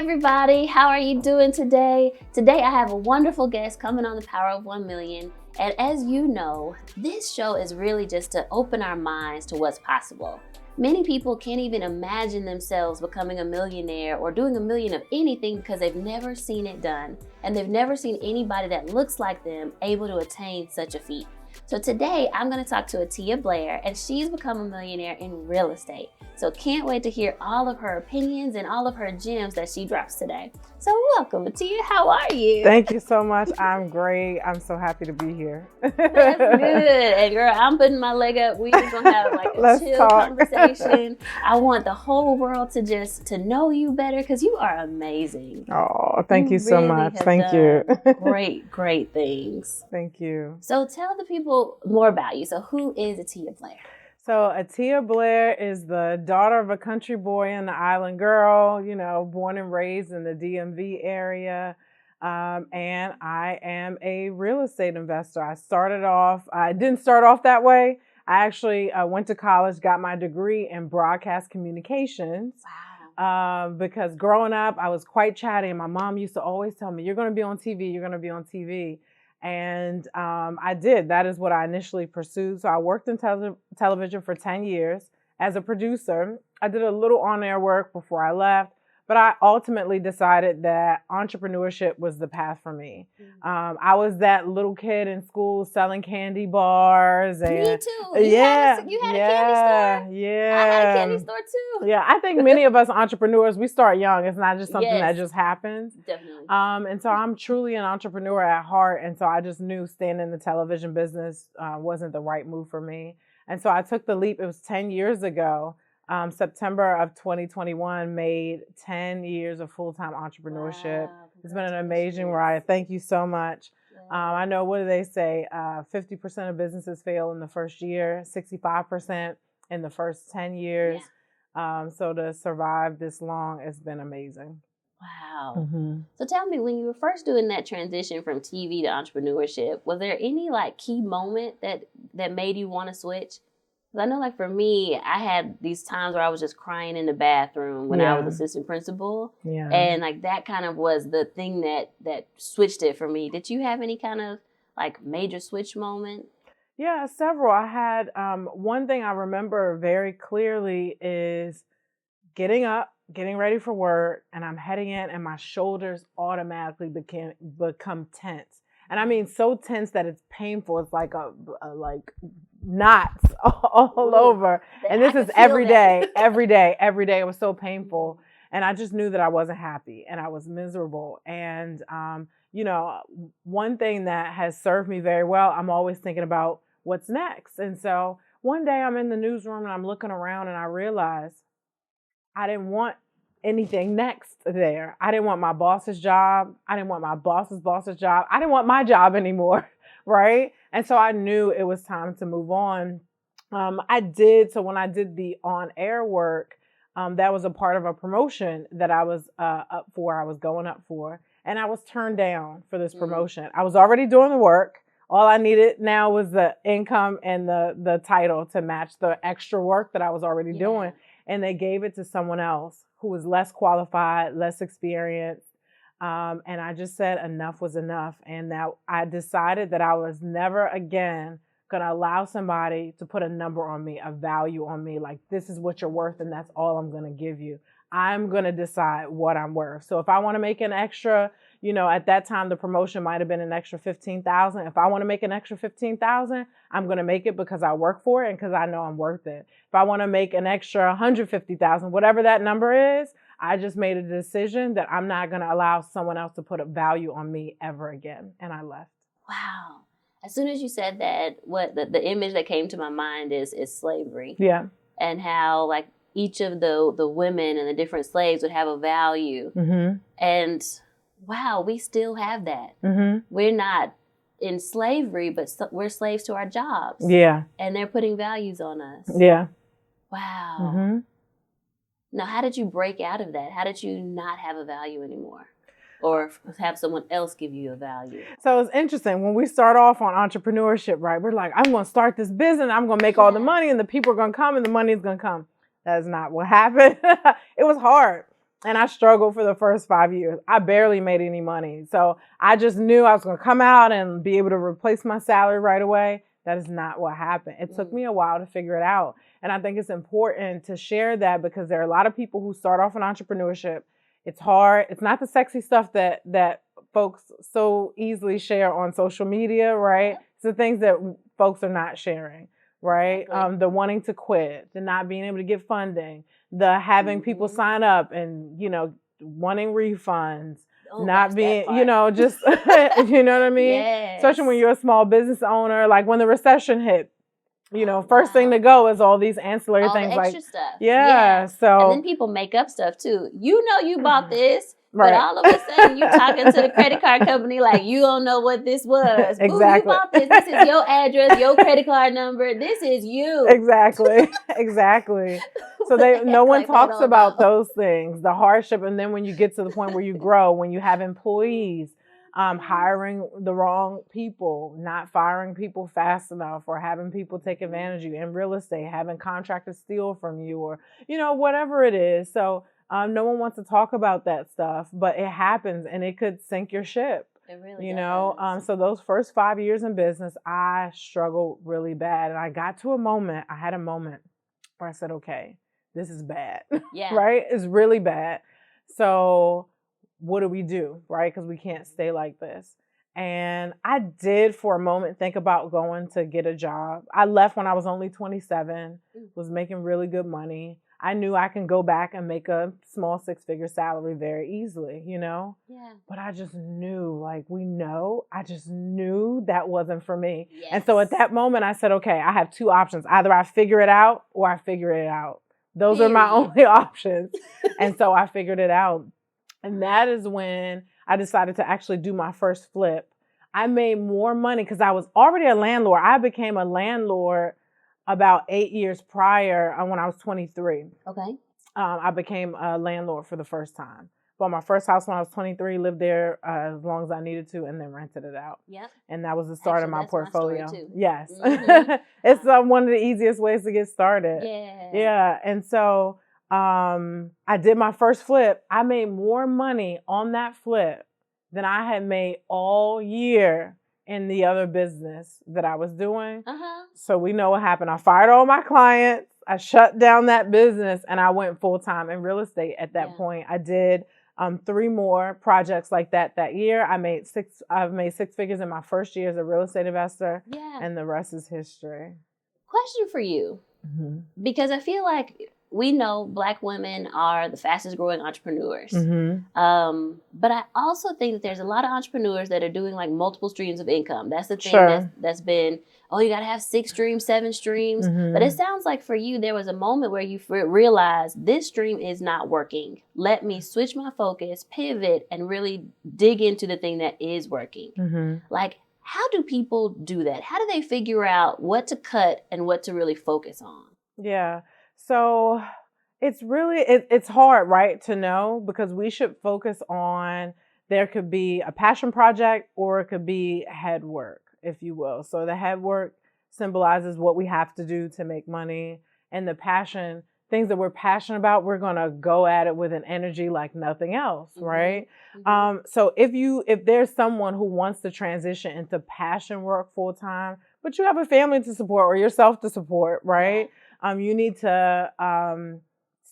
everybody, how are you doing today? Today I have a wonderful guest coming on the Power of 1 Million. And as you know, this show is really just to open our minds to what's possible. Many people can't even imagine themselves becoming a millionaire or doing a million of anything because they've never seen it done. And they've never seen anybody that looks like them able to attain such a feat. So today I'm going to talk to Attiyah Blair, and she's become a millionaire in real estate. So can't wait to hear all of her opinions and all of her gems that she drops today. So welcome, Attiyah. How are you? Thank you so much. I'm great. I'm so happy to be here. That's good. And girl, I'm putting my leg up. We're just going to have like a chill conversation. I want the whole world to know you better because you are amazing. Oh, thank you so much. Thank you. Great things. Thank you. So tell the people more about you. So who is Attiyah Blair? So Attiyah Blair is the daughter of a country boy and an island girl, born and raised in the DMV area. And I am a real estate investor. I didn't start off that way. I actually went to college, got my degree in broadcast communications. Wow. Because growing up, I was quite chatty. And my mom used to always tell me, you're going to be on TV, you're going to be on TV. And I did. That is what I initially pursued. So I worked in television for 10 years as a producer. I did a little on-air work before I left, but I ultimately decided that entrepreneurship was the path for me. Mm-hmm. I was that little kid in school selling candy bars. And, me too. You had a candy store? Yeah. I had a candy store too. Yeah, I think many of us entrepreneurs, we start young. It's not just something that just happens. Definitely. And so I'm truly an entrepreneur at heart. And so I just knew staying in the television business wasn't the right move for me. And so I took the leap. It was 10 years ago. September of 2021 made 10 years of full-time entrepreneurship. Wow, it's been an amazing ride. Thank you so much. Yeah. I know, what do they say? 50% of businesses fail in the first year, 65% in the first 10 years. Yeah. So to survive this long, it's been amazing. Wow. Mm-hmm. So tell me, when you were first doing that transition from TV to entrepreneurship, was there any key moment that made you want to switch? I know, for me, I had these times where I was just crying in the bathroom when I was assistant principal. Yeah. And that kind of was the thing that switched it for me. Did you have any kind of major switch moment? Yeah, several. I had one thing I remember very clearly is getting up, getting ready for work, and I'm heading in, and my shoulders automatically become tense. And I mean so tense that it's painful. It's like a knots all over. And this is every day. It was so painful. And I just knew that I wasn't happy and I was miserable. And, one thing that has served me very well, I'm always thinking about what's next. And so one day I'm in the newsroom and I'm looking around and I realized I didn't want anything next there. I didn't want my boss's job. I didn't want my boss's job. I didn't want my job anymore. Right. And so I knew it was time to move on. So when I did the on-air work, that was a part of a promotion that I was I was going up for, and I was turned down for this promotion. I was already doing the work. All I needed now was the income and the title to match the extra work that I was already doing. And they gave it to someone else who was less qualified, less experienced. And I just said enough was enough. And now I decided that I was never again going to allow somebody to put a number on me, a value on me, like this is what you're worth and that's all I'm going to give you. I'm going to decide what I'm worth. So if I want to make an extra, at that time, the promotion might have been an extra $15,000. If I want to make an extra $15,000, I'm going to make it because I work for it and because I know I'm worth it. If I want to make an extra $150,000, whatever that number is, I just made a decision that I'm not going to allow someone else to put a value on me ever again. And I left. Wow. As soon as you said that, what the image that came to my mind is slavery. Yeah. And how each of the women and the different slaves would have a value. Mm-hmm. And wow, we still have that. Mm-hmm. We're not in slavery, but we're slaves to our jobs. Yeah. And they're putting values on us. Yeah. Wow. Mm-hmm. Now, how did you break out of that? How did you not have a value anymore? Or have someone else give you a value? So it's interesting. When we start off on entrepreneurship, right, we're like, I'm going to start this business. I'm going to make all the money and the people are going to come and the money is going to come. That is not what happened. It was hard. And I struggled for the first 5 years. I barely made any money. So I just knew I was going to come out and be able to replace my salary right away. That is not what happened. It took me a while to figure it out. And I think it's important to share that because there are a lot of people who start off in entrepreneurship. It's hard. It's not the sexy stuff that folks so easily share on social media, right? It's the things that folks are not sharing, right? Exactly. The wanting to quit, the not being able to get funding, the having people sign up and, wanting refunds, not being, just, you know what I mean? Yes. Especially when you're a small business owner, like when the recession hit, first thing to go is all these ancillary all things the extra stuff. Yeah. So, and then people make up stuff too. You bought this, right. but all of a sudden you talking to the credit card company like you don't know what this was. Exactly. Boo, you bought this. This is your address, your credit card number. This is you. Exactly. So no one talks about those things, the hardship, and then when you get to the point where you grow, when you have employees. Hiring the wrong people, not firing people fast enough, or having people take advantage of you in real estate, having contractors steal from you, or, whatever it is. So no one wants to talk about that stuff, but it happens and it could sink your ship. It really does. So those first 5 years in business, I struggled really bad. And I had a moment where I said, okay, this is bad. Yeah. Right? It's really bad. So what do we do, right? Because we can't stay like this. And I did for a moment think about going to get a job. I left when I was only 27, was making really good money. I knew I can go back and make a small 6-figure salary very easily, Yeah. But I just knew, I just knew that wasn't for me. Yes. And so at that moment, I said, okay, I have two options. Either I figure it out or I figure it out. Those are my only options. And so I figured it out. And that is when I decided to actually do my first flip. I made more money because I was already a landlord. I became a landlord about 8 years prior when I was 23. Okay. I became a landlord for the first time. Bought my first house when I was 23, lived there as long as I needed to, and then rented it out. Yep. And that was the start of my portfolio. My story too. Yes. Mm-hmm. It's one of the easiest ways to get started. Yeah. Yeah. And so I did my first flip. I made more money on that flip than I had made all year in the other business that I was doing. So we know what happened. I fired all my clients. I shut down that business and I went full-time in real estate at that point. I did 3 more projects like that year. I've made 6 figures in my first year as a real estate investor. Yeah. And the rest is history. Question for you. Mm-hmm. Because I feel like we know Black women are the fastest growing entrepreneurs. Mm-hmm. But I also think that there's a lot of entrepreneurs that are doing like multiple streams of income. That's the thing that's been, you got to have 6 streams, 7 streams. Mm-hmm. But it sounds like for you, there was a moment where you realized this stream is not working. Let me switch my focus, pivot, and really dig into the thing that is working. Mm-hmm. Like, how do people do that? How do they figure out what to cut and what to really focus on? Yeah. So it's really, it's hard, right, to know, because we should focus on, there could be a passion project or it could be head work, if you will. So the head work symbolizes what we have to do to make money, and the passion, things that we're passionate about, we're going to go at it with an energy like nothing else, right? Mm-hmm. So if there's someone who wants to transition into passion work full time, but you have a family to support or yourself to support, right? Yeah. You need to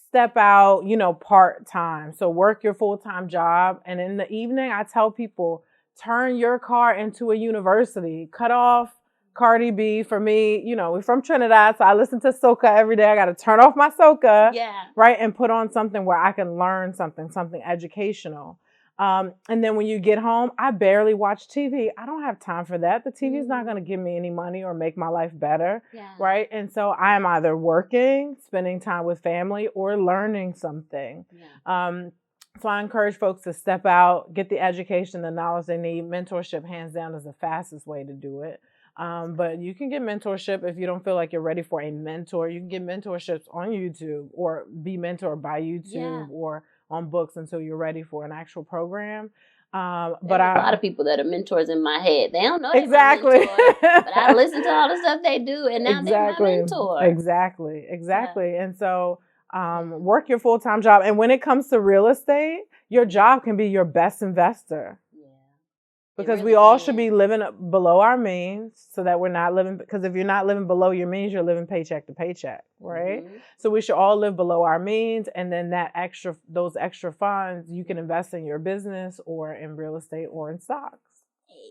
step out, part-time. So work your full-time job. And in the evening, I tell people, turn your car into a university. Cut off Cardi B. For me, we're from Trinidad, so I listen to soca every day. I got to turn off my soca, right? And put on something where I can learn something educational. And then when you get home, I barely watch TV. I don't have time for that. The TV is not going to give me any money or make my life better, right? And so I'm either working, spending time with family, or learning something. So I encourage folks to step out, get the education, the knowledge they need. Mentorship, hands down, is the fastest way to do it. But you can get mentorship if you don't feel like you're ready for a mentor. You can get mentorships on YouTube or be mentored by YouTube or on books until you're ready for an actual program. But a lot of people that are mentors in my head. They don't know they're my mentor, but I listen to all the stuff they do, and now they're my mentor. Exactly. Yeah. And so Work your full-time job. And when it comes to real estate, your job can be your best investor. Because we all should be living below our means so that we're not living, because if you're not living below your means, you're living paycheck to paycheck, right? So we should all live below our means, and then those extra funds you can invest in your business or in real estate or in stocks.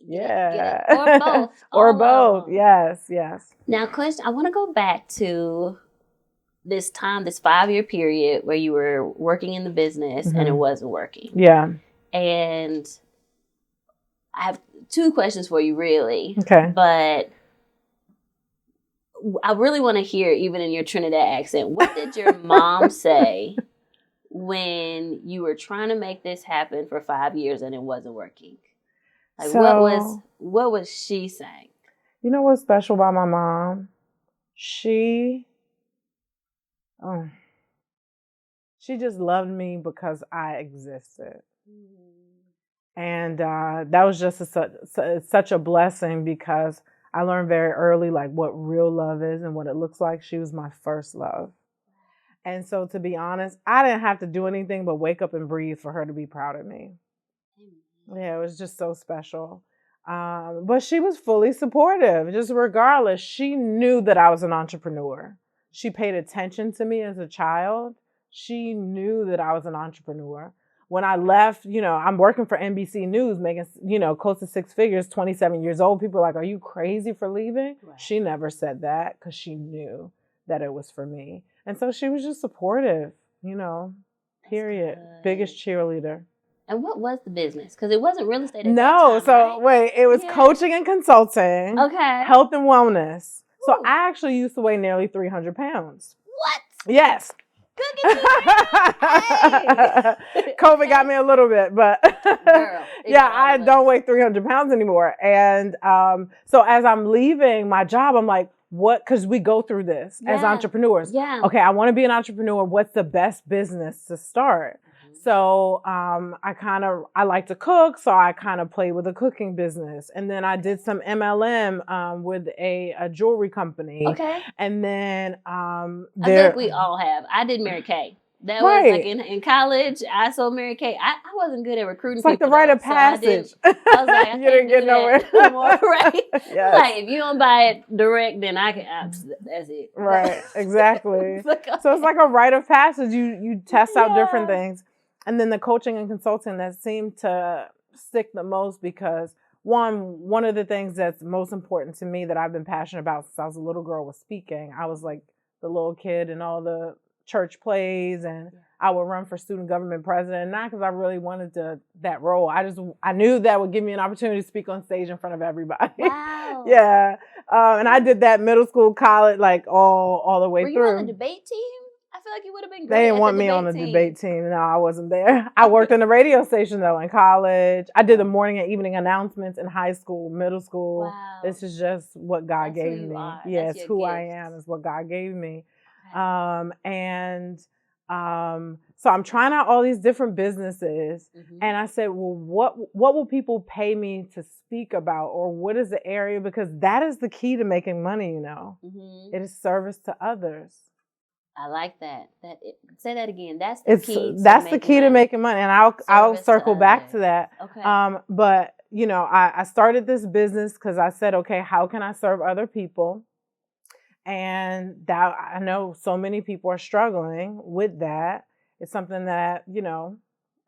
Get it. Or both. Or both. Yes. Now, question, I want to go back to this 5-year period where you were working in the business and it wasn't working. Yeah. And I have 2 questions for you, really. Okay. But I really want to hear, even in your Trinidad accent, what did your mom say when you were trying to make this happen for 5 years and it wasn't working? Like, what was she saying? You know what's special about my mom? She just loved me because I existed. And that was just such a blessing, because I learned very early like what real love is and what it looks like. She was my first love. And so, to be honest, I didn't have to do anything but wake up and breathe for her to be proud of me. Yeah, it was just so special. But she was fully supportive, just regardless. She knew that I was an entrepreneur. She paid attention to me as a child. She knew that I was an entrepreneur. When I left, I'm working for NBC News, making, close to 6 figures, 27 years old. People are like, are you crazy for leaving? Right. She never said that, because she knew that it was for me. And so she was just supportive, period. Biggest cheerleader. And what was the business? Because it wasn't real estate at that time, right? Wait, it was coaching and consulting. Okay. Health and wellness. Ooh. So I actually used to weigh nearly 300 pounds. What? Yes. Good. COVID got me a little bit, but girl, yeah, I don't weigh 300 pounds anymore. And so as I'm leaving my job, I'm like, what? Because we go through this as entrepreneurs. Yeah. Okay, I want to be an entrepreneur. What's the best business to start? So I like to cook, so I kind of played with a cooking business. And then I did some MLM with a jewelry company. Okay. And then I think we all have. I did Mary Kay. That was like in college. I sold Mary Kay. I wasn't good at recruiting. It's like the rite of passage. So I was like, you didn't get nowhere. Right? Yes. Like, if you don't buy it direct, then that's it. Right. Exactly. So it's like a rite of passage. You test out different things. And then the coaching and consulting that seemed to stick the most, because one of the things that's most important to me that I've been passionate about since I was a little girl was speaking. I was like the little kid in all the church plays, and I would run for student government president, not because I really wanted that role. I knew that would give me an opportunity to speak on stage in front of everybody. Wow. Yeah. And I did that middle school, college, like all the way through. Were you on the debate team? I feel like you would have been great. They didn't want me on the debate team. No, I wasn't there. I worked in the radio station, though, in college. I did the morning and evening announcements in high school, middle school. Wow. This is just what God gave me. Yes, who I am is what God gave me. Okay. So I'm trying out all these different businesses. And I said, well, what will people pay me to speak about? Or what is the area? Because that is the key to making money, It is service to others. I like that. Say that again. That's the key to making money, and I'll circle back to that. Okay. But I started this business because I said, okay, how can I serve other people? And that I know so many people are struggling with that. It's something that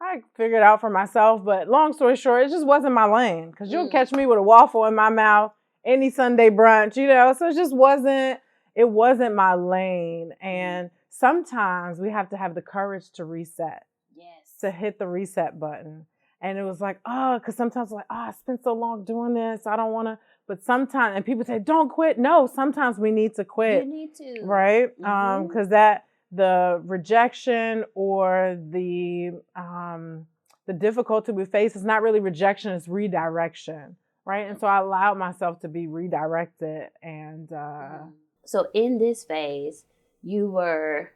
I figured out for myself. But long story short, it just wasn't my lane, because you'll catch me with a waffle in my mouth any Sunday brunch, So it just wasn't. It wasn't my lane. And sometimes we have to have the courage to reset. Yes. To hit the reset button. And it was like, because sometimes like, I spent so long doing this. I don't want to. But sometimes, and people say, don't quit. No, sometimes we need to quit. You need to. Right? Because the rejection or the difficulty we face is not really rejection, it's redirection. Right? And so I allowed myself to be redirected. And so in this phase, you were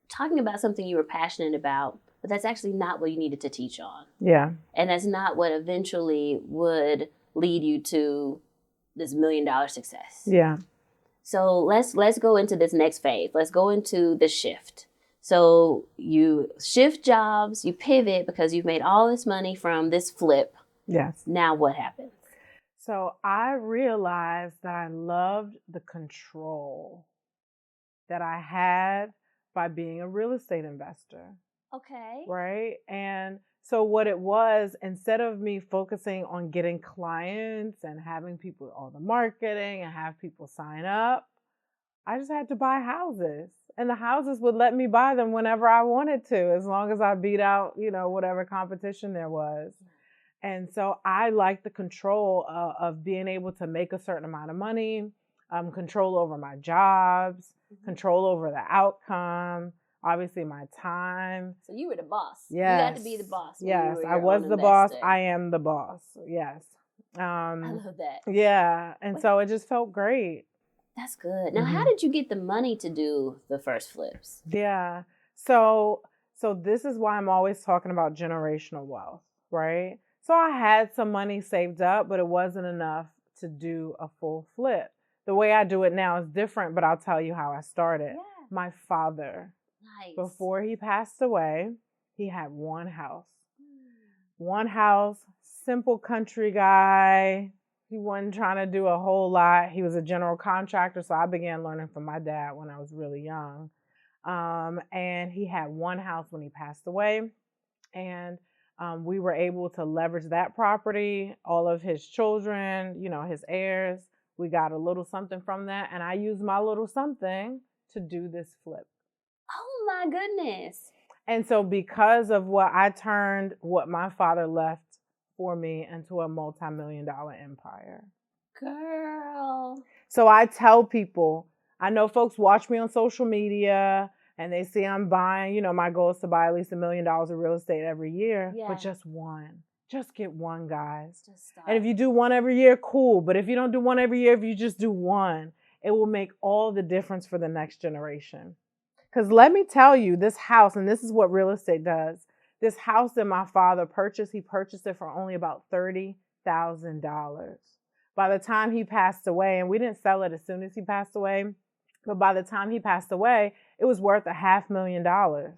talking about something you were passionate about, but that's actually not what you needed to teach on. Yeah. And that's not what eventually would lead you to this $1 million success. Yeah. So let's go into this next phase. Let's go into the shift. So you shift jobs, you pivot because you've made all this money from this flip. Yes. Now what happens? So I realized that I loved the control that I had by being a real estate investor. Okay. Right. And so what it was, instead of me focusing on getting clients and having people, all the marketing and have people sign up, I just had to buy houses. And the houses would let me buy them whenever I wanted to, as long as I beat out, whatever competition there was. And so I like the control of being able to make a certain amount of money, control over my jobs, control over the outcome, obviously my time. So you were the boss. Yes. You got to be the boss. Yes, I was the boss. I am the boss. Yes. I love that. Yeah. And so it just felt great. That's good. Now, how did you get the money to do the first flips? Yeah. So this is why I'm always talking about generational wealth, right? So I had some money saved up, but it wasn't enough to do a full flip. The way I do it now is different, but I'll tell you how I started. Yeah. My father, before he passed away, he had one house. One house, simple country guy. He wasn't trying to do a whole lot. He was a general contractor, so I began learning from my dad when I was really young. And he had one house when he passed away. And we were able to leverage that property, all of his children, his heirs. We got a little something from that. And I used my little something to do this flip. Oh my goodness. And so because of I turned what my father left for me into a multi-million-dollar empire. Girl. So I tell people, I know folks watch me on social media and they see I'm buying, my goal is to buy at least $1 million of real estate every year, but just one. Just get one, guys. Just start. And if you do one every year, cool. But if you don't do one every year, if you just do one, it will make all the difference for the next generation. Because let me tell you, this house, and this is what real estate does, this house that my father purchased, he purchased it for only about $30,000. By the time he passed away, and we didn't sell it as soon as he passed away, but by the time he passed away, it was worth $500,000.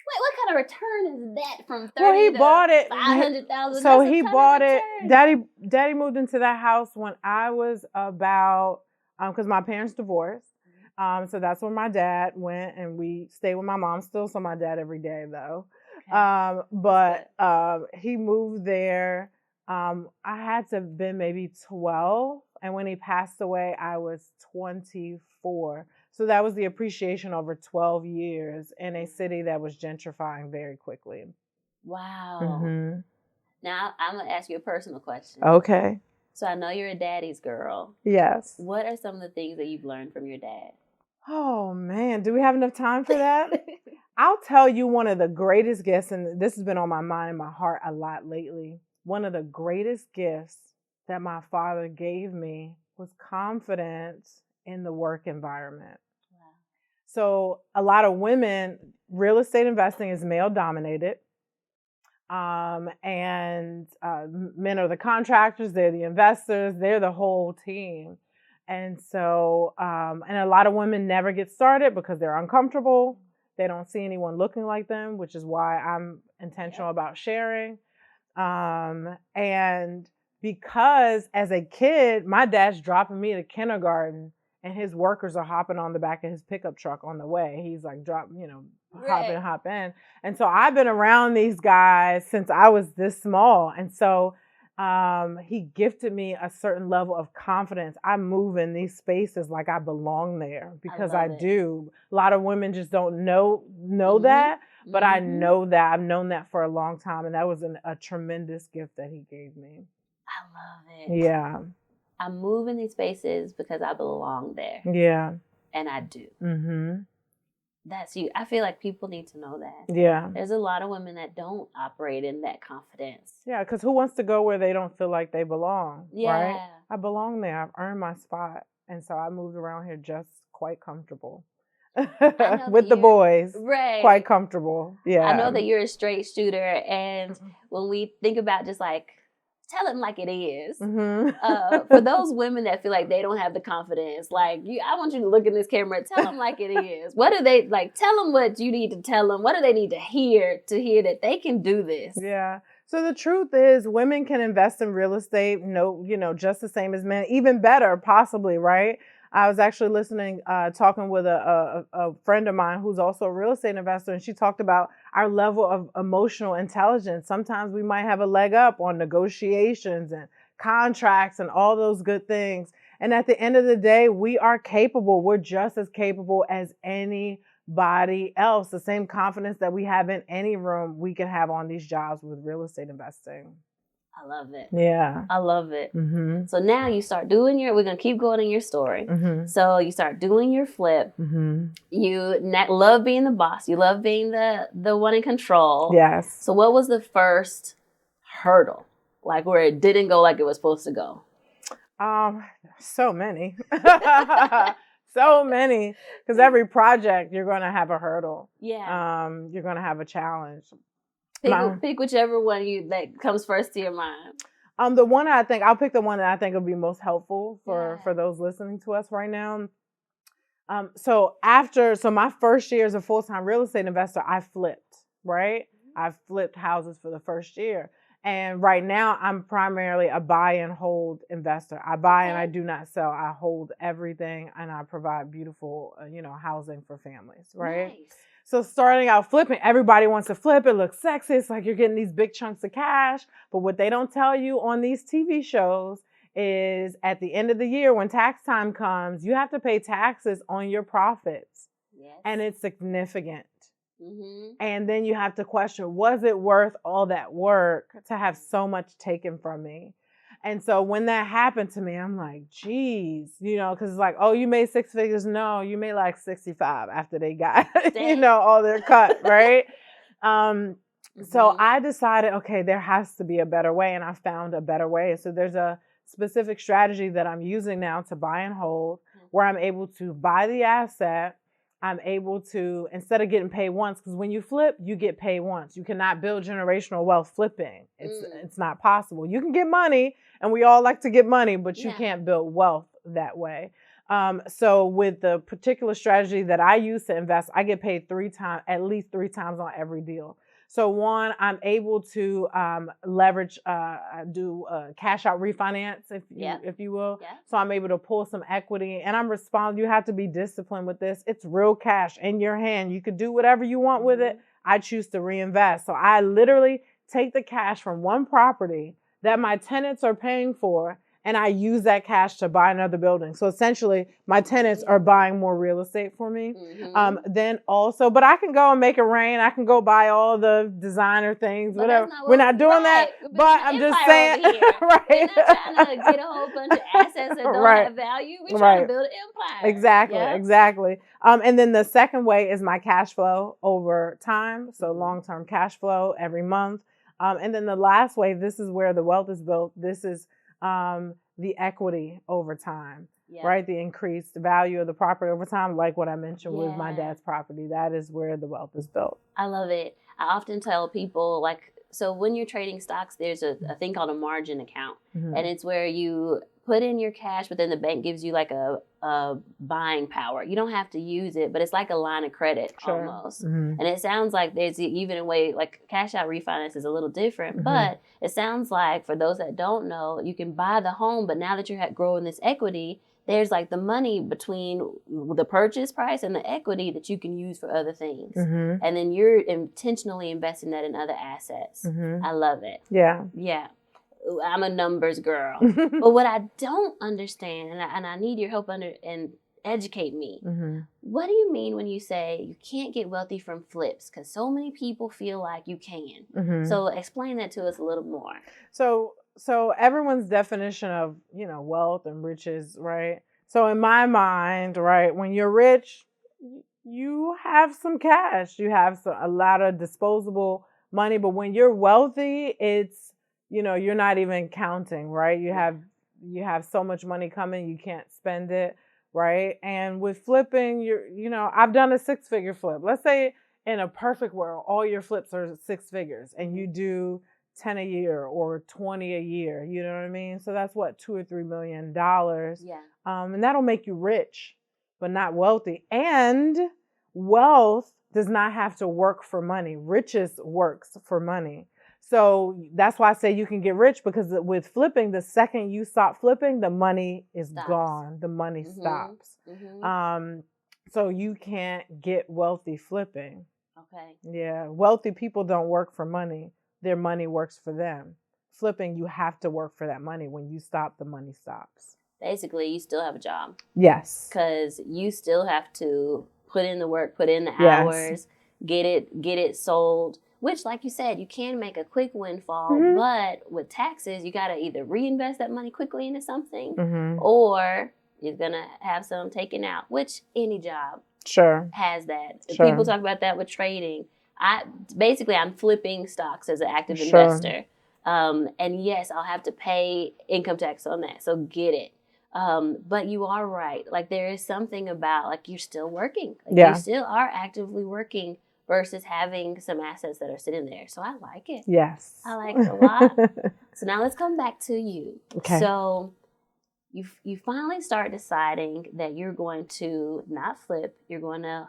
Wait, what kind of return is that from 30 well, he to bought it, 500,000? So he bought it. Daddy moved into that house when I was about, because my parents divorced. So that's where my dad went, and we stayed with my mom. Still saw my dad every day, though. Okay. But he moved there. I had to have been maybe 12, and when he passed away, I was 24. So that was the appreciation over 12 years in a city that was gentrifying very quickly. Wow. Mm-hmm. Now, I'm going to ask you a personal question. Okay. So I know you're a daddy's girl. Yes. What are some of the things that you've learned from your dad? Oh, man. Do we have enough time for that? I'll tell you one of the greatest gifts, and this has been on my mind and my heart a lot lately. One of the greatest gifts that my father gave me was confidence in the work environment. Wow. So a lot of women, real estate investing is male dominated. And men are the contractors, they're the investors, they're the whole team. And so, and a lot of women never get started because they're uncomfortable. They don't see anyone looking like them, which is why I'm intentional about sharing. And because as a kid, my dad's dropping me to kindergarten and his workers are hopping on the back of his pickup truck on the way. He's like, hop in. And so I've been around these guys since I was this small. And so he gifted me a certain level of confidence. I move in these spaces like I belong there because I do. A lot of women just don't know mm-hmm. that, but mm-hmm. I know that. I've known that for a long time. And that was a tremendous gift that he gave me. I love it. Yeah. I move in these spaces because I belong there. Yeah. And I do. Mm-hmm. That's you. I feel like people need to know that. Yeah. There's a lot of women that don't operate in that confidence. Yeah, because who wants to go where they don't feel like they belong? Yeah. Right? I belong there. I've earned my spot. And so I moved around here just quite comfortable. With the boys. Right. Quite comfortable. Yeah. I know that you're a straight shooter. And when we think about just like tell them like it is. Mm-hmm. For those women that feel like they don't have the confidence, like I want you to look in this camera and tell them like it is. What do they like? Tell them what you need to tell them. What do they need to hear that they can do this? Yeah. So the truth is, women can invest in real estate, just the same as men, even better, possibly, right? I was actually talking with a friend of mine who's also a real estate investor, and she talked about our level of emotional intelligence. Sometimes we might have a leg up on negotiations and contracts and all those good things. And at the end of the day, we are capable. We're just as capable as anybody else. The same confidence that we have in any room, we can have on these jobs with real estate investing. I love it. Yeah. I love it. Mm-hmm. So now you start doing we're going to keep going in your story. Mm-hmm. So you start doing your flip. Mm-hmm. You love being the boss. You love being the one in control. Yes. So what was the first hurdle? Like where it didn't go like it was supposed to go? So many. So many. Because every project, you're going to have a hurdle. Yeah. You're going to have a challenge. Pick whichever one that comes first to your mind. I'll pick the one that I think will be most helpful for those listening to us right now. So my first year as a full-time real estate investor, I flipped, right? I flipped houses for the first year. And right now I'm primarily a buy and hold investor. I buy and I do not sell. I hold everything and I provide beautiful, housing for families, right? Nice. So starting out flipping, everybody wants to flip. It looks sexy. It's like you're getting these big chunks of cash. But what they don't tell you on these TV shows is at the end of the year, when tax time comes, you have to pay taxes on your profits. Yes. And it's significant. Mm-hmm. And then you have to question, was it worth all that work to have so much taken from me? And so when that happened to me, I'm like, geez, because it's like, oh, you made 6 figures. No, you made like 65 after they got, all their cut, right? So I decided, okay, there has to be a better way. And I found a better way. So there's a specific strategy that I'm using now to buy and hold, where I'm able to buy the asset. I'm able to, instead of getting paid once, because when you flip, you get paid once. You cannot build generational wealth flipping. It's not possible. You can get money, and we all like to get money, but you can't build wealth that way. So with the particular strategy that I use to invest, I get paid at least three times on every deal. So one, I'm able to leverage, do cash out refinance, if you will. Yeah. So I'm able to pull some equity, and I'm responsible. You have to be disciplined with this. It's real cash in your hand. You could do whatever you want with it. I choose to reinvest. So I literally take the cash from one property that my tenants are paying for, and I use that cash to buy another building. So essentially, my tenants are buying more real estate for me. Then also, but I can go and make it rain. I can go buy all the designer things, whatever. We're not doing that. But I'm just saying, right? We're not trying to get a whole bunch of assets that don't have value. We're trying to build an empire. Exactly. And then the second way is my cash flow over time. So long-term cash flow every month. And then the last way, this is where the wealth is built. This is the equity over time, right? The increased value of the property over time, like what I mentioned with my dad's property. That is where the wealth is built. I love it. I often tell people, so when you're trading stocks, there's a thing called a margin account. And it's where you put in your cash, but then the bank gives you like a buying power. You don't have to use it, but it's like a line of credit almost. And it sounds like there's even a way, like cash out refinance is a little different, but it sounds like for those that don't know, you can buy the home, but now that you're growing this equity, there's like the money between the purchase price and the equity that you can use for other things. And then you're intentionally investing that in other assets. I love it. Yeah. I'm a numbers girl. But what I don't understand, and I need your help and educate me. What do you mean when you say you can't get wealthy from flips? Because so many people feel like you can. So explain that to us a little more. So everyone's definition of, wealth and riches, right? So in my mind, right, when you're rich, you have some cash, you have a lot of disposable money. But when you're wealthy, it's, you're not even counting, right? You have so much money coming, you can't spend it, right? And with flipping, I've done a 6-figure flip. Let's say in a perfect world, all your flips are 6 figures and you do 10 a year or 20 a year. You know what I mean? So that's what, $2 or $3 million. Yeah. And that'll make you rich, but not wealthy. And wealth does not have to work for money. Riches works for money. So that's why I say you can get rich, because with flipping, the second you stop flipping, the money is gone. The money stops. So you can't get wealthy flipping. Okay. Yeah. Wealthy people don't work for money. Their money works for them. Flipping, you have to work for that money. When you stop, the money stops. Basically, you still have a job. Yes. Because you still have to put in the work, put in the hours, get it sold. Which, like you said, you can make a quick windfall, but with taxes, you got to either reinvest that money quickly into something, or you're going to have some taken out, which any job has that. People talk about that with trading. I'm flipping stocks as an active investor. And yes, I'll have to pay income tax on that. So get it. But you are right. Like, there is something about, like, you're still working. Like, you still are actively working versus having some assets that are sitting there. So I like it. Yes. I like it a lot. So now let's come back to you. Okay. So you finally start deciding that you're going to not flip, you're going to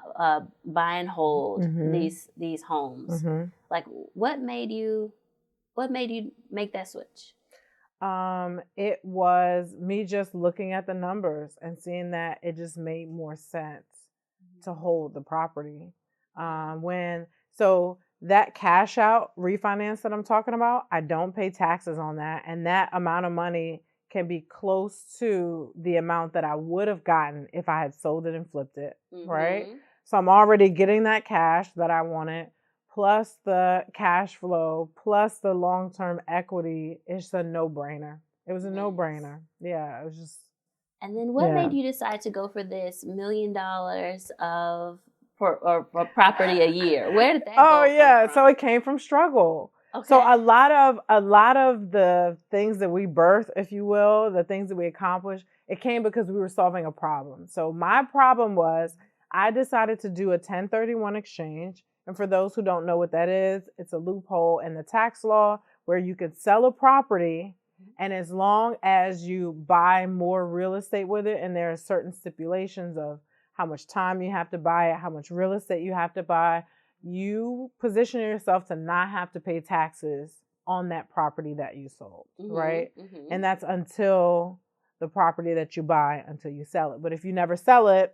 buy and hold these homes. Like, what made you make that switch? It was me just looking at the numbers and seeing that it just made more sense to hold the property. So that cash out refinance that I'm talking about, I don't pay taxes on that. And that amount of money can be close to the amount that I would have gotten if I had sold it and flipped it. Right. So I'm already getting that cash that I wanted, plus the cash flow, plus the long-term equity. It's a no-brainer. It was a no-brainer. Yeah. It was just. And then what made you decide to go for this $1 million or property a year? Where did that go from? So it came from struggle. Okay. So a lot of the things that we birth, if you will, the things that we accomplish, it came because we were solving a problem. So my problem was I decided to do a 1031 exchange. And for those who don't know what that is, it's a loophole in the tax law where you could sell a property, and as long as you buy more real estate with it, and there are certain stipulations of how much time you have to buy it, how much real estate you have to buy, you position yourself to not have to pay taxes on that property that you sold, right? And that's until the property that you buy, until you sell it. But if you never sell it,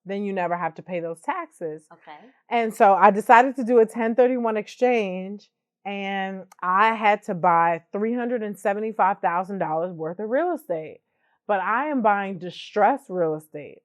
then you never have to pay those taxes. Okay. And so I decided to do a 1031 exchange, and I had to buy $375,000 worth of real estate. But I am buying distressed real estate.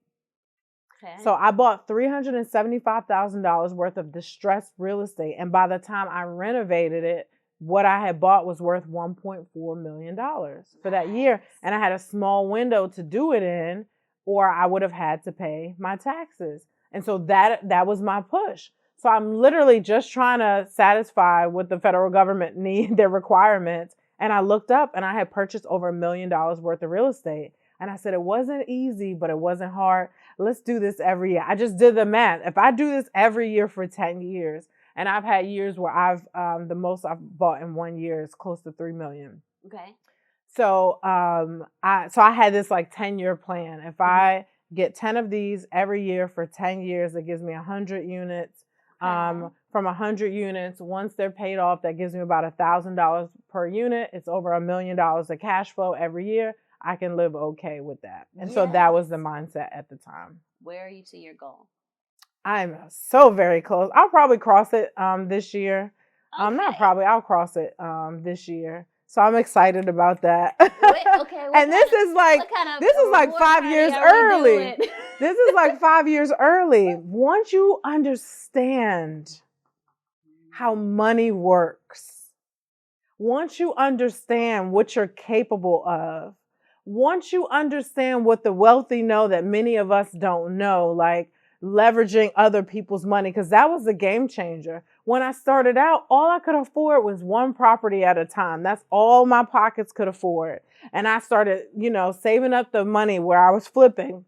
Okay. So I bought $375,000 worth of distressed real estate. And by the time I renovated it, what I had bought was worth $1.4 million for that year. And I had a small window to do it in, or I would have had to pay my taxes. And so that was my push. So I'm literally just trying to satisfy what the federal government need, their requirements. And I looked up and I had purchased over $1 million worth of real estate. And I said, it wasn't easy, but it wasn't hard. Let's do this every year. I just did the math. If I do this every year for 10 years, and I've had years where the most I've bought in 1 year is close to $3 million. Okay. So I had this like 10-year plan. If I get 10 of these every year for 10 years, it gives me 100 units. From 100 units, once they're paid off, that gives me about $1,000 per unit. It's over $1 million of cash flow every year. I can live okay with that. And so that was the mindset at the time. Where are you to your goal? I'm so very close. I'll probably cross it this year. Okay. Not probably, I'll cross it this year. So I'm excited about that. And this is like 5 years early. This is like 5 years early. Once you understand how money works, once you understand what you're capable of, once you understand what the wealthy know that many of us don't know, like leveraging other people's money, because that was a game changer. When I started out, all I could afford was one property at a time. That's all my pockets could afford. And I started, saving up the money where I was flipping.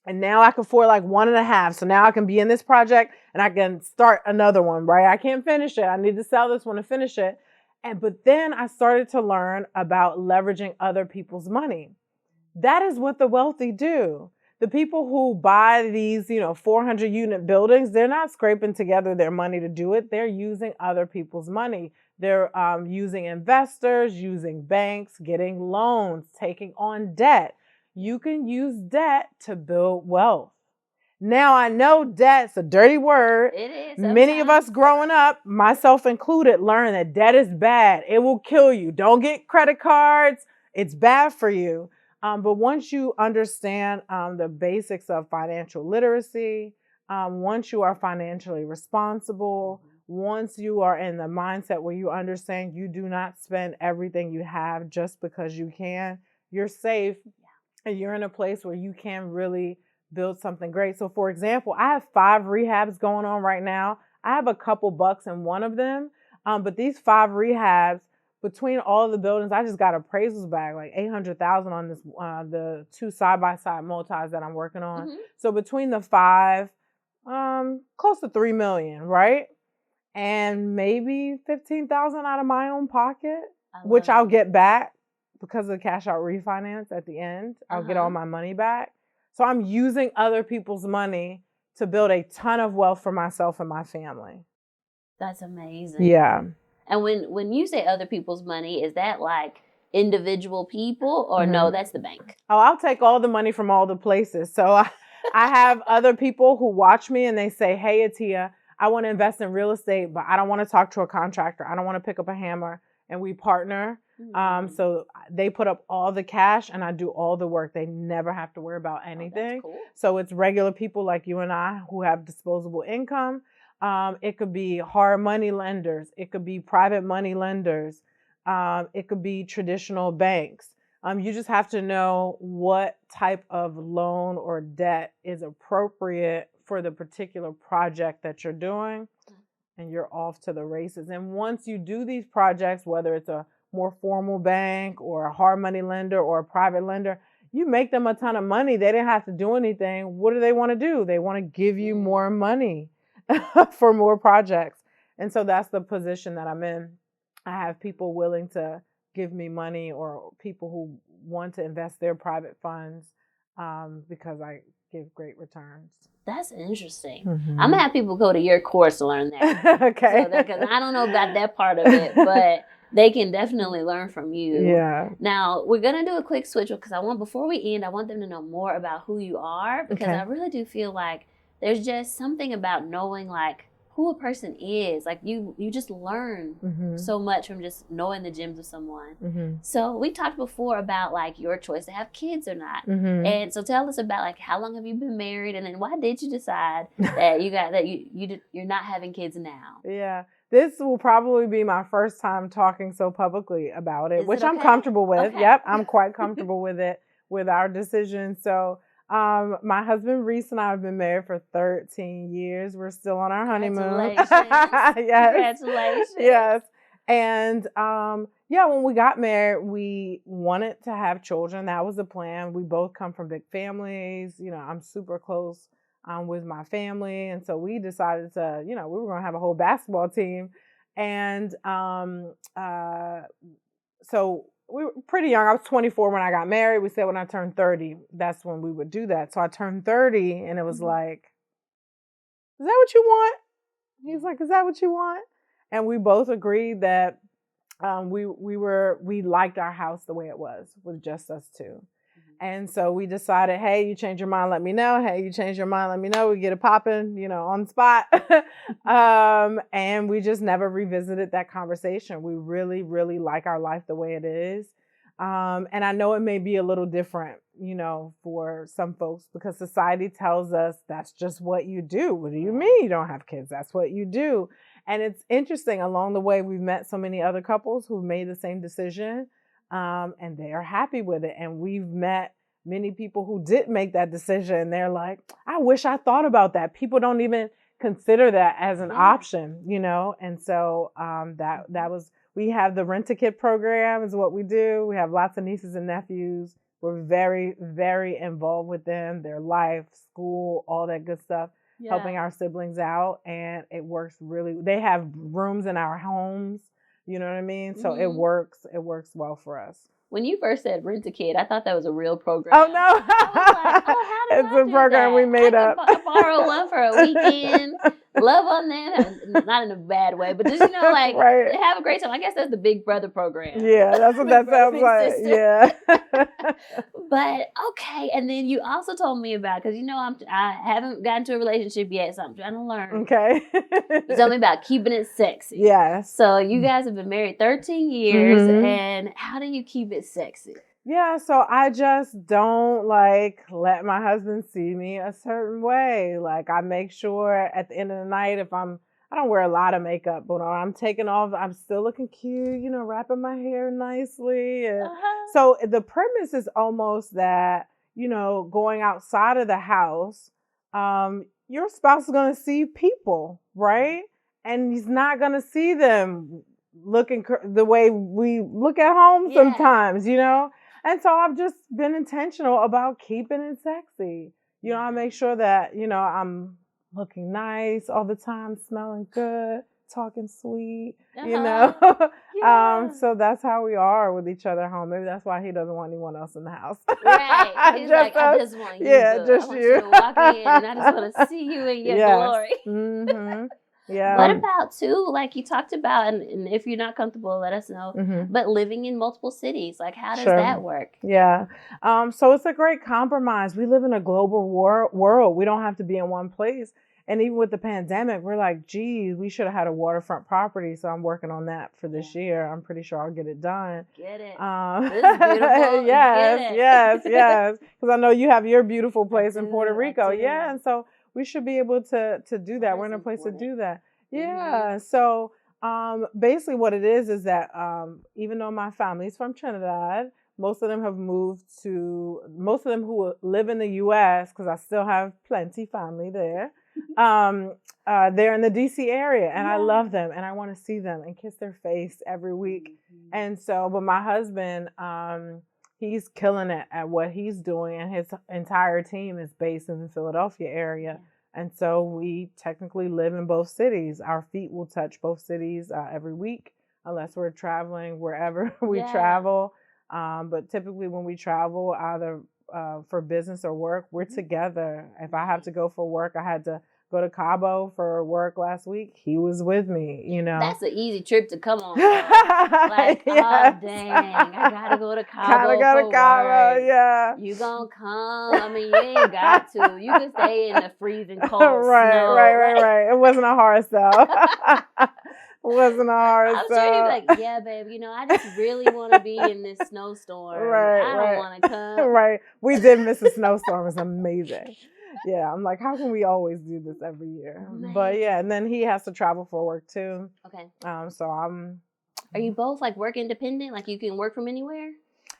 And now I can afford like 1.5. So now I can be in this project and I can start another one, right? I can't finish it. I need to sell this one to finish it. But then I started to learn about leveraging other people's money. That is what the wealthy do. The people who buy these, 400 unit buildings, they're not scraping together their money to do it. They're using other people's money. They're using investors, using banks, getting loans, taking on debt. You can use debt to build wealth. Now, I know debt's a dirty word. It is. Many of us growing up, myself included, learned that debt is bad. It will kill you. Don't get credit cards. It's bad for you. But once you understand the basics of financial literacy, once you are financially responsible, once you are in the mindset where you understand you do not spend everything you have just because you can, you're safe and you're in a place where you can really build something great. So for example, I have 5 rehabs going on right now. I have a couple bucks in one of them. But these 5 rehabs, between all of the buildings, I just got appraisals back, like $800,000 on this, the 2 side-by-side multis that I'm working on. Mm-hmm. So between the 5, close to $3 million, right? And maybe $15,000 out of my own pocket, which I'll get back because of the cash out refinance at the end. I'll get all my money back. So I'm using other people's money to build a ton of wealth for myself and my family. That's amazing. Yeah. And when you say other people's money, is that like individual people or no, that's the bank? Oh, I'll take all the money from all the places. So I have other people who watch me and they say, hey, Attiyah, I want to invest in real estate, but I don't want to talk to a contractor. I don't want to pick up a hammer. And we partner. So they put up all the cash and I do all the work. They never have to worry about anything. Oh, that's cool. So it's regular people like you and I who have disposable income. It could be hard money lenders. It could be private money lenders. It could be traditional banks. You just have to know what type of loan or debt is appropriate for the particular project that you're doing, and you're off to the races. And once you do these projects, whether it's a more formal bank or a hard money lender or a private lender, you make them a ton of money. They didn't have to do anything. What do they want to do? They want to give you more money for more projects. And so that's the position that I'm in. I have people willing to give me money or people who want to invest their private funds because I give great returns. That's interesting. I'm going to have people go to your course to learn that. Okay. Because I don't know about that part of it, but they can definitely learn from you. Yeah. Now, we're going to do a quick switch because before we end, I want them to know more about who you are because I really do feel like there's just something about knowing like who a person is. Like you just learn so much from just knowing the gems of someone. So we talked before about like your choice to have kids or not. And so tell us about like how long have you been married, and then why did you decide that you're not having kids now? Yeah. This will probably be my first time talking so publicly about it, which I'm comfortable with. Okay. Yep, I'm quite comfortable with it, with our decision. So my husband Reese and I have been married for 13 years. We're still on our honeymoon. Congratulations. Yes. Congratulations. Yes. And when we got married, we wanted to have children. That was the plan. We both come from big families. I'm super close with my family. And so we decided to, we were going to have a whole basketball team. And so we were pretty young. I was 24 when I got married. We said when I turned 30, that's when we would do that. So I turned 30 and it was like, is that what you want? He's like, is that what you want? And we both agreed that we liked our house the way it was with just us two. And so we decided, hey, you change your mind, let me know. Hey, you change your mind, let me know. We get it popping, on the spot. And we just never revisited that conversation. We really, really like our life the way it is. And I know it may be a little different, for some folks because society tells us that's just what you do. What do you mean you don't have kids? That's what you do. And it's interesting. Along the way, we've met so many other couples who've made the same decision. And they are happy with it. And we've met many people who did make that decision. And they're like, I wish I thought about that. People don't even consider that as an option, And so that was, we have the Rent-A-Kit program is what we do. We have lots of nieces and nephews. We're very, very involved with them, their life, school, all that good stuff, helping our siblings out. And it works really, they have rooms in our homes. You know what I mean? So it works well for us. When you first said rent a kid, I thought that was a real program. Oh, no. I was like, oh, how do it's I a do program that? we made up. I can borrow one for a weekend, love on them, not in a bad way, but just, like right. have a great time. I guess that's the Big Brother program. Yeah, that's what that sounds like. Sister. Yeah. But okay, and then you also told me about, because I haven't gotten into a relationship yet, so I'm trying to learn. Okay. You told me about keeping it sexy. Yes. So you guys have been married 13 years, and how do you keep it sexy? Yeah, so I just don't let my husband see me a certain way. Like I make sure at the end of the night, I don't wear a lot of makeup, but I'm taking off, I'm still looking cute, wrapping my hair nicely. And so the premise is almost that, going outside of the house, your spouse is going to see people, right? And he's not going to see them looking the way we look at home sometimes, And so I've just been intentional about keeping it sexy. I make sure that, I'm looking nice all the time, smelling good, talking sweet, So that's how we are with each other at home. Maybe that's why he doesn't want anyone else in the house. Right. He's like, I just want you. Yeah, just I want you to walk in and I just want to see you in your glory. Mm-hmm. Yeah. What about too, like you talked about, and if you're not comfortable, let us know, but living in multiple cities, like how does that work? Yeah. So it's a great compromise. We live in a global world. We don't have to be in one place. And even with the pandemic, we're like, geez, we should have had a waterfront property. So I'm working on that for this year. I'm pretty sure I'll get it done. Get it. This is beautiful. Yes. Because I know you have your beautiful place in Puerto Rico. Yeah. And so we should be able to do that. We're in a place to do that. Yeah. So basically what it is that even though my family's from Trinidad, most of them who live in the U.S., because I still have plenty family there, they're in the D.C. area, and I love them, and I want to see them and kiss their face every week. And so, but my husband, he's killing it at what he's doing, and his entire team is based in the Philadelphia area. And so we technically live in both cities. Our feet will touch both cities every week, unless we're traveling wherever we travel. But typically when we travel, either for business or work, we're together. If I have to go for work, I had to go to Cabo for work last week. He was with me, That's an easy trip to come on. Like, oh, dang, I gotta go to Cabo for work. Yeah. You gonna come? I mean, you ain't got to. You can stay in the freezing cold snow. Right. It wasn't a hard sell. Wasn't a hard I'm sure he'd be like, yeah, babe, I just really want to be in this snowstorm. I don't want to come. Right. We did miss a snowstorm. It's amazing. Yeah, I'm like, how can we always do this every year? But yeah, and then he has to travel for work too. Okay. So I'm. Are you both like work independent? Like you can work from anywhere?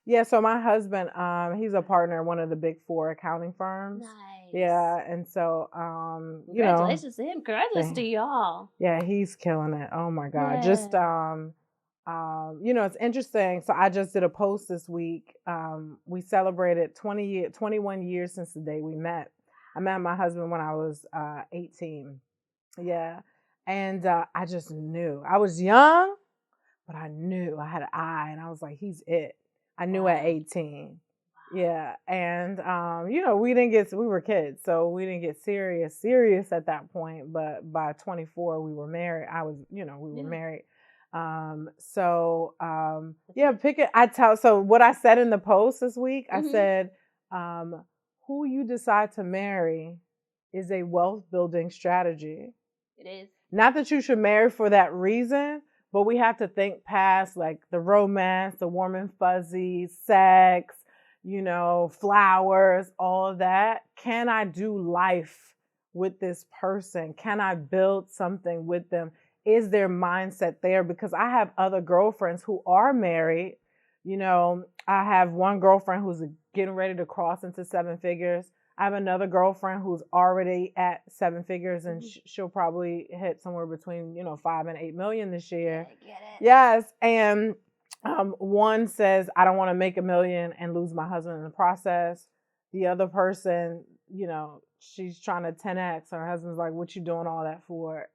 Yeah. So my husband, he's a partner in one of the big 4 accounting firms. Nice. Yeah, and so congratulations to him. Congratulations to y'all. Yeah, he's killing it. Oh my God. Yeah. Just it's interesting. So I just did a post this week. We celebrated 21 years since the day we met. I met my husband when I was 18. Yeah. And I just knew. I was young, but I knew. I had an eye, and I was like, he's it. I knew at 18. Yeah. And, we were kids, so we didn't get serious at that point. But by 24, we were married. We were married. So pick it. So what I said in the post this week, I said, who you decide to marry is a wealth building strategy. It is. Not that you should marry for that reason, but we have to think past like the romance, the warm and fuzzy, sex, flowers, all of that. Can I do life with this person? Can I build something with them? Is their mindset there? Because I have other girlfriends who are married. I have one girlfriend who's getting ready to cross into 7 figures. I have another girlfriend who's already at 7 figures, and she'll probably hit somewhere between, 5 and 8 million this year. Get it. Yes. And one says, I don't want to make $1 million and lose my husband in the process. The other person, she's trying to 10X, and her husband's like, what you doing all that for?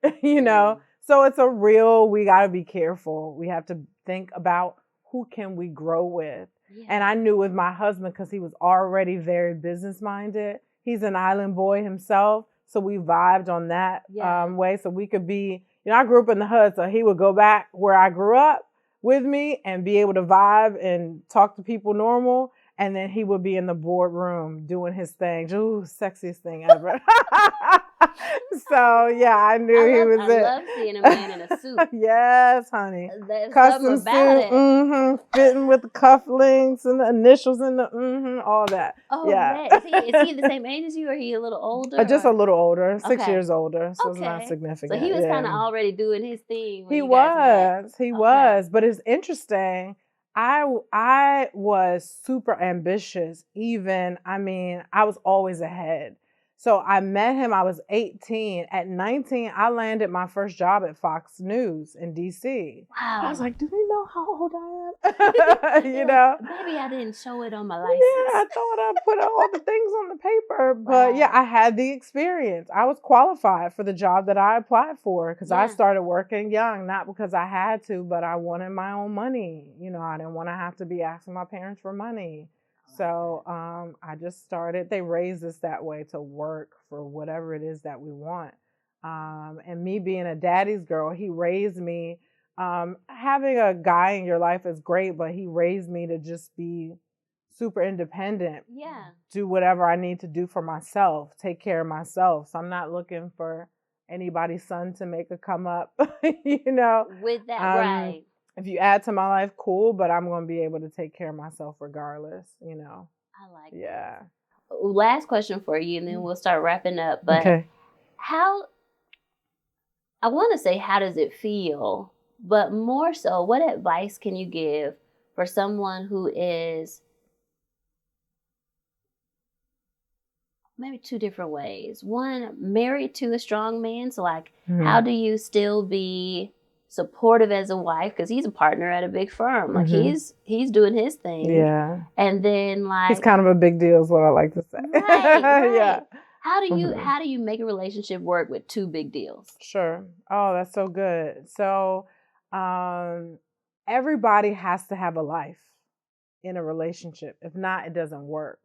So we got to be careful. We have to think about who can we grow with. Yeah. And I knew with my husband, because he was already very business minded. He's an island boy himself. So we vibed on that way. So we could be, I grew up in the hood. So he would go back where I grew up with me and be able to vibe and talk to people normal. And then he would be in the boardroom doing his thing. Ooh, sexiest thing ever. So yeah, I knew he was it. I love seeing a man in a suit. Yes, honey. There's Custom something about suit, it. fitting with the cufflinks and the initials and the all that. Oh, yeah. Is he the same age as you, or he a little older? Just a little older, 6 Okay. years older, so Okay. it's not significant. So he was kind of already doing his thing. When He you guys met. He was, but it's interesting. I was super ambitious. I was always ahead. So I met him, I was 18. At 19, I landed my first job at Fox News in DC. Wow. I was like, do they know how old I am? Maybe I didn't show it on my license. Yeah, I thought I put all the things on the paper. But yeah, I had the experience. I was qualified for the job that I applied for because I started working young, not because I had to, but I wanted my own money. I didn't want to have to be asking my parents for money. So I just started. They raised us that way to work for whatever it is that we want. And me being a daddy's girl, he raised me. Having a guy in your life is great, but he raised me to just be super independent. Yeah. Do whatever I need to do for myself. Take care of myself. So I'm not looking for anybody's son to make a come up, With that, right. If you add to my life, cool, but I'm going to be able to take care of myself regardless, I like that. Last question for you, and then we'll start wrapping up. But how does it feel? But more so, what advice can you give for someone who is maybe two different ways? One, married to a strong man. So how do you still be supportive as a wife, because he's a partner at a big firm, he's doing his thing, and then he's kind of a big deal is what I like to say. right. Yeah. How do you make a relationship work with two big deals? Sure. Oh, that's so good. So everybody has to have a life in a relationship. If not, it doesn't work.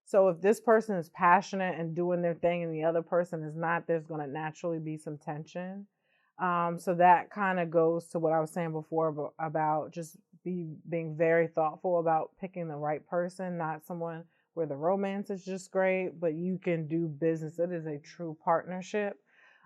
So if this person is passionate and doing their thing and the other person is not, there's going to naturally be some tension. So that kind of goes to what I was saying before about just being very thoughtful about picking the right person, not someone where the romance is just great, but you can do business. It is a true partnership.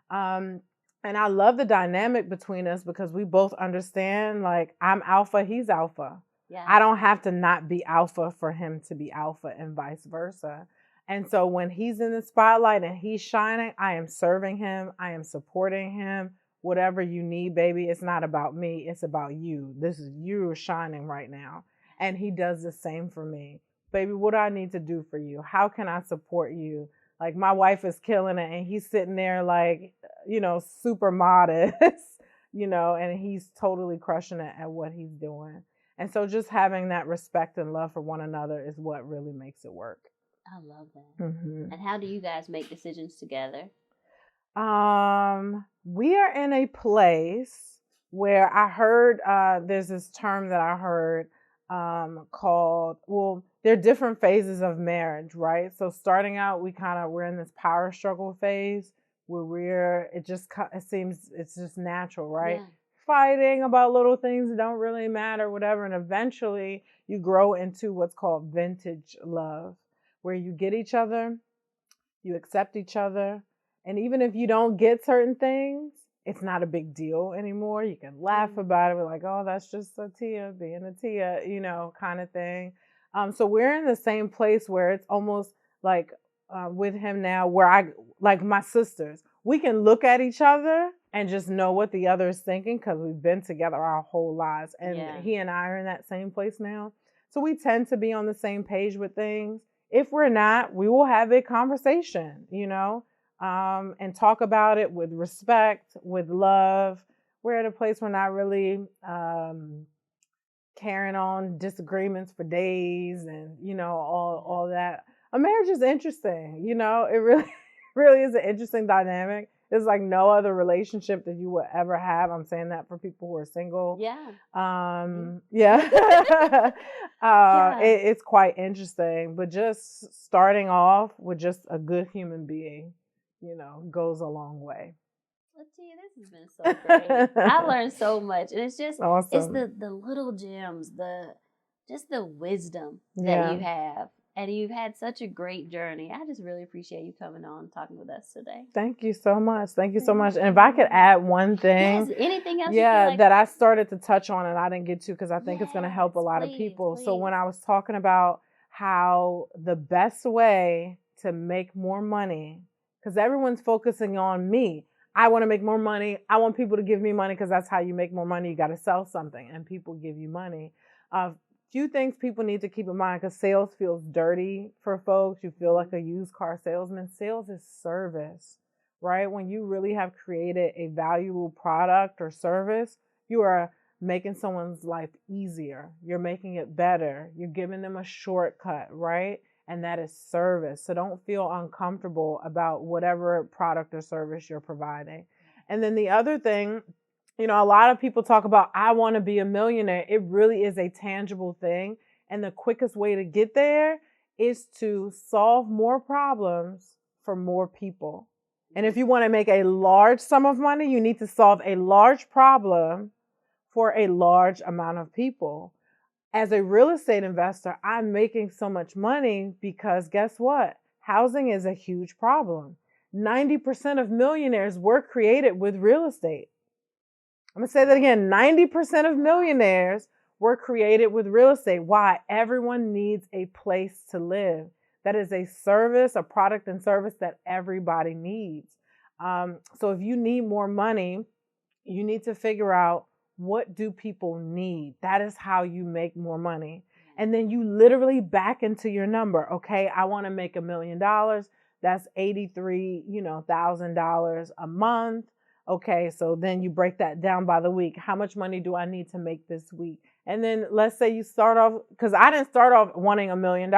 And I love the dynamic between us because we both understand, I'm alpha, he's alpha. Yeah. I don't have to not be alpha for him to be alpha and vice versa. And so when he's in the spotlight and he's shining, I am serving him. I am supporting him. Whatever you need, baby, it's not about me. It's about you. This is you shining right now. And he does the same for me. Baby, what do I need to do for you? How can I support you? My wife is killing it and he's sitting there super modest, and he's totally crushing it at what he's doing. And so just having that respect and love for one another is what really makes it work. I love that. Mm-hmm. And how do you guys make decisions together? We are in a place where I heard, there's this term that I heard, called, there are different phases of marriage, right? So starting out, we're in this power struggle phase where it seems it's just natural, right? Yeah. Fighting about little things that don't really matter, whatever. And eventually you grow into what's called vintage love, where you get each other, you accept each other. And even if you don't get certain things, it's not a big deal anymore. You can laugh about it. We're like, oh, that's just Attiyah being Attiyah, kind of thing. So we're in the same place where it's almost with him now where my sisters, we can look at each other and just know what the other is thinking because we've been together our whole lives. And he and I are in that same place now. So we tend to be on the same page with things. If we're not, we will have a conversation, and talk about it with respect, with love. We're at a place we're not really carrying on disagreements for days and, all that. A marriage is interesting, it really, really is an interesting dynamic, There's like no other relationship that you would ever have. I'm saying that for people who are single. Yeah. Yeah. Yeah. It's quite interesting, but just starting off with just a good human being, goes a long way. Attiyah, this has been so great. I learned so much, and it's just Awesome. it's the little gems, just the wisdom that Yeah. you have, and you've had such a great journey. I just really appreciate you coming on and talking with us today. Thank you so much. Thank you so much. And if I could add one thing, Yes, anything else? yeah, that I started to touch on and I didn't get to because I think it's going to help a lot of people. Please. So when I was talking about how the best way to make more money, because everyone's focusing on me. I want to make more money. I want people to give me money because that's how you make more money. You got to sell something and people give you money. Few things people need to keep in mind because sales feels dirty for folks. You feel like a used car salesman. Sales is service, right? When you really have created a valuable product or service, you are making someone's life easier. You're making it better. You're giving them a shortcut, right? And that is service. So don't feel uncomfortable about whatever product or service you're providing. And then the other thing, a lot of people talk about, I want to be a millionaire. It really is a tangible thing. And the quickest way to get there is to solve more problems for more people. And if you want to make a large sum of money, you need to solve a large problem for a large amount of people. As a real estate investor, I'm making so much money because guess what? Housing is a huge problem. 90% of millionaires were created with real estate. I'm going to say that again. 90% of millionaires were created with real estate. Why? Everyone needs a place to live. That is a service, a product and service that everybody needs. So if you need more money, you need to figure out, what do people need? That is how you make more money. And then you literally back into your number. Okay, I want to make $1 million. That's $83,000 a month. Okay, so then you break that down by the week. How much money do I need to make this week? And then let's say you start off, because I didn't start off wanting $1 million.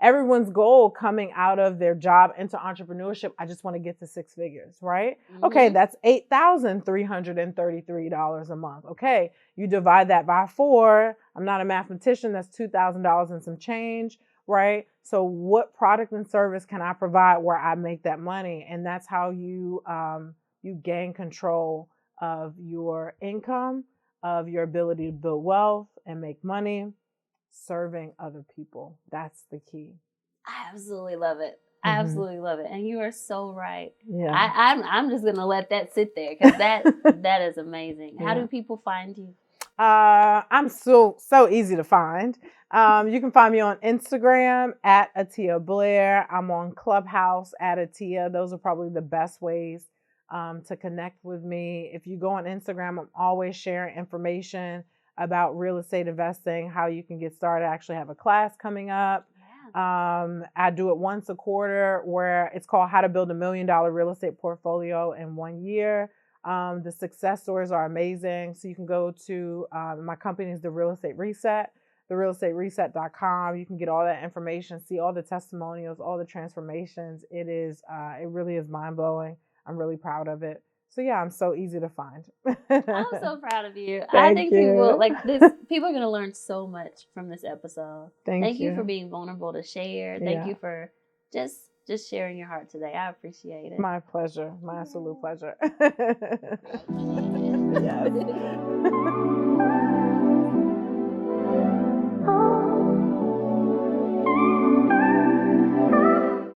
Everyone's goal coming out of their job into entrepreneurship, I just want to get to 6 figures, right? Mm-hmm. Okay, that's $8,333 a month. Okay, you divide that by 4. I'm not a mathematician. That's $2,000 and some change, right? So what product and service can I provide where I make that money? And that's how you gain control of your income, of your ability to build wealth and make money. Serving other people. That's the key. I absolutely love it. I absolutely love it. And you are so right. Yeah. I'm just going to let that sit there because that is amazing. How do people find you? I'm so easy to find. You can find me on Instagram at Attiyah Blair. I'm on Clubhouse at Attiyah. Those are probably the best ways to connect with me. If you go on Instagram, I'm always sharing information about real estate investing, how you can get started. I actually have a class coming up. Yeah. I do it once a quarter where it's called How to Build $1 Million Real Estate Portfolio in 1 year. The success stories are amazing. So you can go to my company is The Real Estate Reset, therealestatereset.com. You can get all that information, see all the testimonials, all the transformations. It really is mind-blowing. I'm really proud of it. So yeah, I'm so easy to find. I'm so proud of you. Thank I think you. people are going to learn so much from this episode. Thank you for being vulnerable to share. Thank you for just sharing your heart today. I appreciate it. My pleasure. My absolute pleasure. Yes.